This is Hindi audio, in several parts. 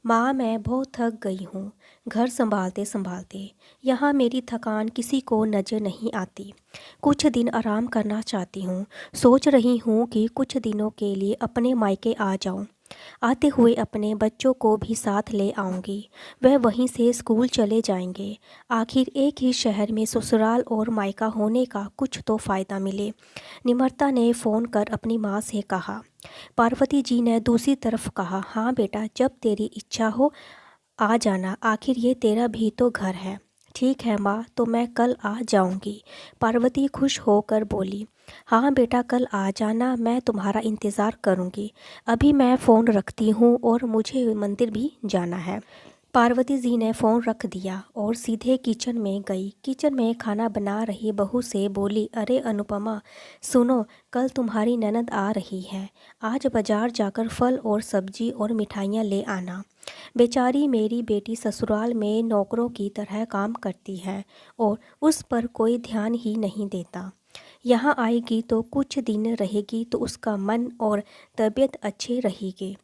माँ, मैं बहुत थक गई हूँ। घर संभालते संभालते यहाँ मेरी थकान किसी को नज़र नहीं आती। कुछ दिन आराम करना चाहती हूँ। सोच रही हूँ कि कुछ दिनों के लिए अपने मायके आ जाऊँ। आते हुए अपने बच्चों को भी साथ ले आऊँगी। वह वहीं से स्कूल चले जाएंगे। आखिर एक ही शहर में ससुराल और मायका होने का कुछ तो फ़ायदा मिले। निमरता ने फ़ोन कर अपनी माँ से कहा। पार्वती जी ने दूसरी तरफ कहा, हाँ बेटा, जब तेरी इच्छा हो आ जाना, आखिर ये तेरा भी तो घर है। ठीक है माँ, तो मैं कल आ जाऊंगी। पार्वती खुश होकर बोली, हाँ बेटा, कल आ जाना, मैं तुम्हारा इंतज़ार करूंगी। अभी मैं फ़ोन रखती हूँ और मुझे मंदिर भी जाना है। पार्वती जी ने फ़ोन रख दिया और सीधे किचन में गई। किचन में खाना बना रही बहू से बोली, अरे अनुपमा, सुनो, कल तुम्हारी ननद आ रही है। आज बाजार जाकर फल और सब्जी और मिठाइयाँ ले आना। बेचारी मेरी बेटी ससुराल में नौकरों की तरह काम करती है और उस पर कोई ध्यान ही नहीं देता। यहाँ आएगी तो कुछ दिन रहेगी तो उसका मन और तबीयत अच्छी रहेगी।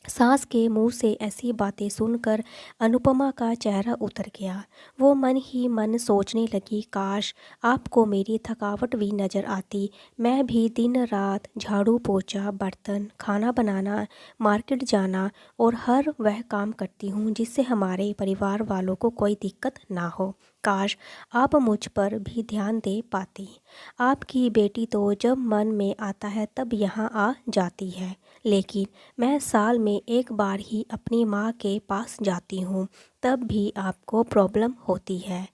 सास के मुंह से ऐसी बातें सुनकर अनुपमा का चेहरा उतर गया। वो मन ही मन सोचने लगी, काश आपको मेरी थकावट भी नज़र आती। मैं भी दिन रात झाड़ू पोछा, बर्तन, खाना बनाना, मार्केट जाना और हर वह काम करती हूँ जिससे हमारे परिवार वालों को कोई दिक्कत ना हो। काश आप मुझ पर भी ध्यान दे पाती। आपकी बेटी तो जब मन में आता है तब यहाँ आ जाती है, लेकिन मैं साल में एक बार ही अपनी माँ के पास जाती हूँ, तब भी आपको प्रॉब्लम होती है।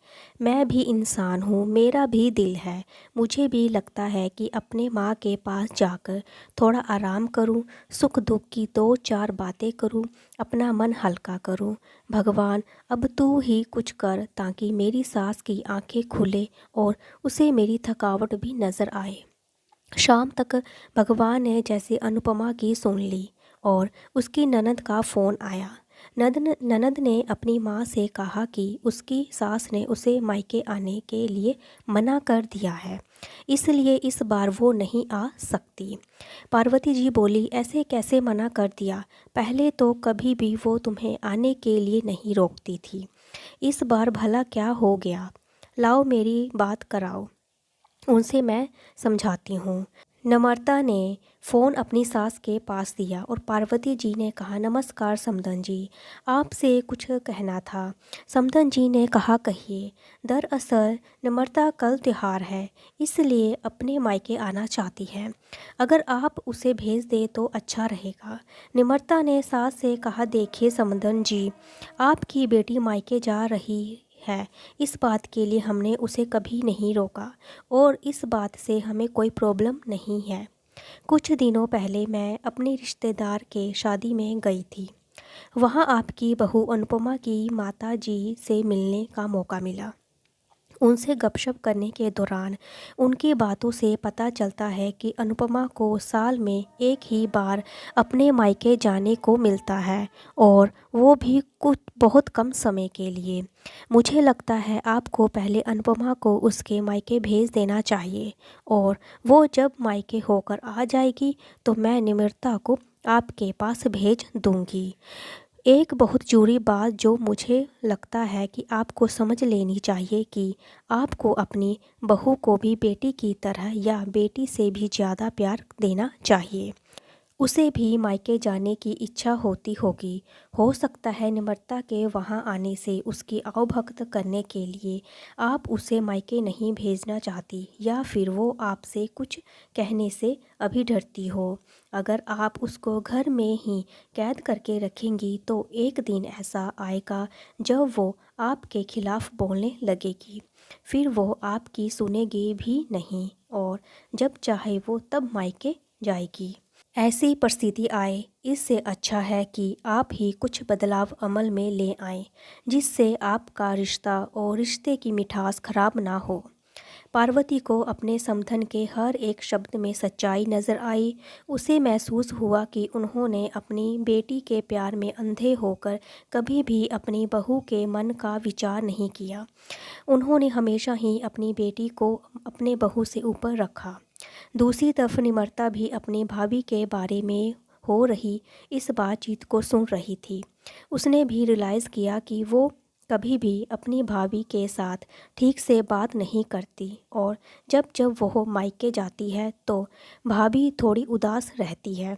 मैं भी इंसान हूँ, मेरा भी दिल है। मुझे भी लगता है कि अपने माँ के पास जाकर थोड़ा आराम करूँ, सुख दुख की दो चार बातें करूँ, अपना मन हल्का करूँ। भगवान, अब तू ही कुछ कर ताकि मेरी सास की आंखें खुले और उसे मेरी थकावट भी नज़र आए। शाम तक भगवान ने जैसे अनुपमा की सुन ली और उसकी ननद का फ़ोन आया। ननद ने अपनी माँ से कहा कि उसकी सास ने उसे मायके आने के लिए मना कर दिया है, इसलिए इस बार वो नहीं आ सकती। पार्वती जी बोली, ऐसे कैसे मना कर दिया? पहले तो कभी भी वो तुम्हें आने के लिए नहीं रोकती थी। इस बार भला क्या हो गया? लाओ मेरी बात कराओ, उनसे मैं समझाती हूँ। नम्रता ने फ़ोन अपनी सास के पास दिया और पार्वती जी ने कहा, नमस्कार समधन जी, आपसे कुछ कहना था। समधन जी ने कहा, कहिए। दरअसल नम्रता कल त्योहार है, इसलिए अपने मायके आना चाहती है। अगर आप उसे भेज दें तो अच्छा रहेगा। नम्रता ने सास से कहा, देखिए समधन जी, आपकी बेटी मायके जा रही है, इस बात के लिए हमने उसे कभी नहीं रोका और इस बात से हमें कोई प्रॉब्लम नहीं है। कुछ दिनों पहले मैं अपने रिश्तेदार के शादी में गई थी। वहाँ आपकी बहू अनुपमा की माता जी से मिलने का मौका मिला। उनसे गपशप करने के दौरान उनकी बातों से पता चलता है कि अनुपमा को साल में एक ही बार अपने मायके जाने को मिलता है और वो भी कुछ बहुत कम समय के लिए। मुझे लगता है आपको पहले अनुपमा को उसके मायके भेज देना चाहिए और वो जब मायके होकर आ जाएगी तो मैं निम्रता को आपके पास भेज दूंगी। एक बहुत ज़रूरी बात जो मुझे लगता है कि आपको समझ लेनी चाहिए कि आपको अपनी बहू को भी बेटी की तरह या बेटी से भी ज़्यादा प्यार देना चाहिए। उसे भी मायके जाने की इच्छा होती होगी। हो सकता है निम्रता के वहाँ आने से उसकी आवभगत करने के लिए आप उसे मायके नहीं भेजना चाहती, या फिर वो आपसे कुछ कहने से अभी डरती हो। अगर आप उसको घर में ही कैद करके रखेंगी तो एक दिन ऐसा आएगा जब वो आपके खिलाफ बोलने लगेगी। फिर वो आपकी सुनेगी भी नहीं और जब चाहे वो तब मायके जाएगी। ऐसी परिस्थिति आए, इससे अच्छा है कि आप ही कुछ बदलाव अमल में ले आएं, जिससे आपका रिश्ता और रिश्ते की मिठास खराब ना हो। पार्वती को अपने समधन के हर एक शब्द में सच्चाई नज़र आई। उसे महसूस हुआ कि उन्होंने अपनी बेटी के प्यार में अंधे होकर कभी भी अपनी बहू के मन का विचार नहीं किया। उन्होंने हमेशा ही अपनी बेटी को अपने बहू से ऊपर रखा। दूसरी तरफ निम्रता भी अपनी भाभी के बारे में हो रही इस बातचीत को सुन रही थी। उसने भी रियलाइज़ किया कि वो कभी भी अपनी भाभी के साथ ठीक से बात नहीं करती और जब जब वो मायके जाती है तो भाभी थोड़ी उदास रहती है।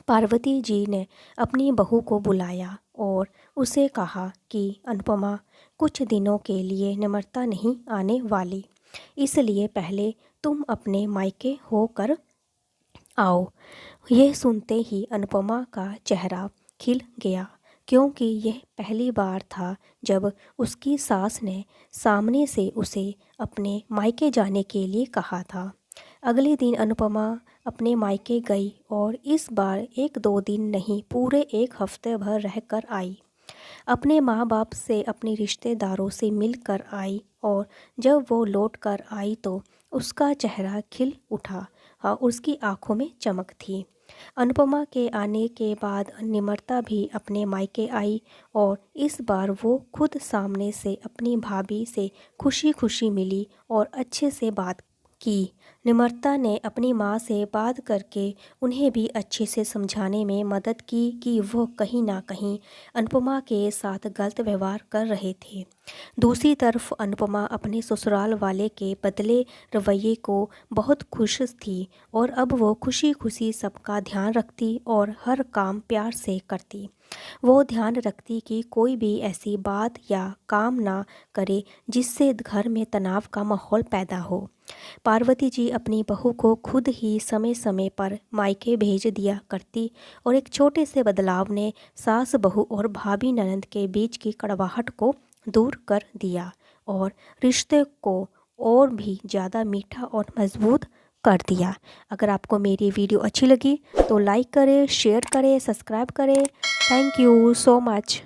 पार्वती जी ने अपनी बहू को बुलाया और उसे कहा कि अनुपमा, कुछ दिनों के लिए निमरता नहीं आने वाली, इसलिए पहले तुम अपने मायके होकर आओ। यह सुनते ही अनुपमा का चेहरा खिल गया, क्योंकि यह पहली बार था जब उसकी सास ने सामने से उसे अपने मायके जाने के लिए कहा था। अगले दिन अनुपमा अपने मायके गई और इस बार 1-2 दिन नहीं, पूरे 1 हफ्ते भर रहकर आई। अपने माँ बाप से, अपने रिश्तेदारों से मिलकर आई और जब वो लौट कर आई तो उसका चेहरा खिल उठा और उसकी आंखों में चमक थी। अनुपमा के आने के बाद निमरता भी अपने मायके आई और इस बार वो खुद सामने से अपनी भाभी से खुशी खुशी मिली और अच्छे से बात की। निमरता ने अपनी माँ से बात करके उन्हें भी अच्छे से समझाने में मदद की कि वो कहीं ना कहीं अनुपमा के साथ गलत व्यवहार कर रहे थे। दूसरी तरफ अनुपमा अपने ससुराल वाले के बदले रवैये को बहुत खुश थी और अब वो खुशी खुशी सबका ध्यान रखती और हर काम प्यार से करती। वो ध्यान रखती कि कोई भी ऐसी बात या काम ना करे जिससे घर में तनाव का माहौल पैदा हो। पार्वती जी अपनी बहू को खुद ही समय समय पर मायके भेज दिया करती और एक छोटे से बदलाव ने सास बहू और भाभी ननंद के बीच की कड़वाहट को दूर कर दिया और रिश्ते को और भी ज़्यादा मीठा और मजबूत कर दिया। अगर आपको मेरी वीडियो अच्छी लगी तो लाइक करें, शेयर करें, सब्सक्राइब करें। Thank you so much.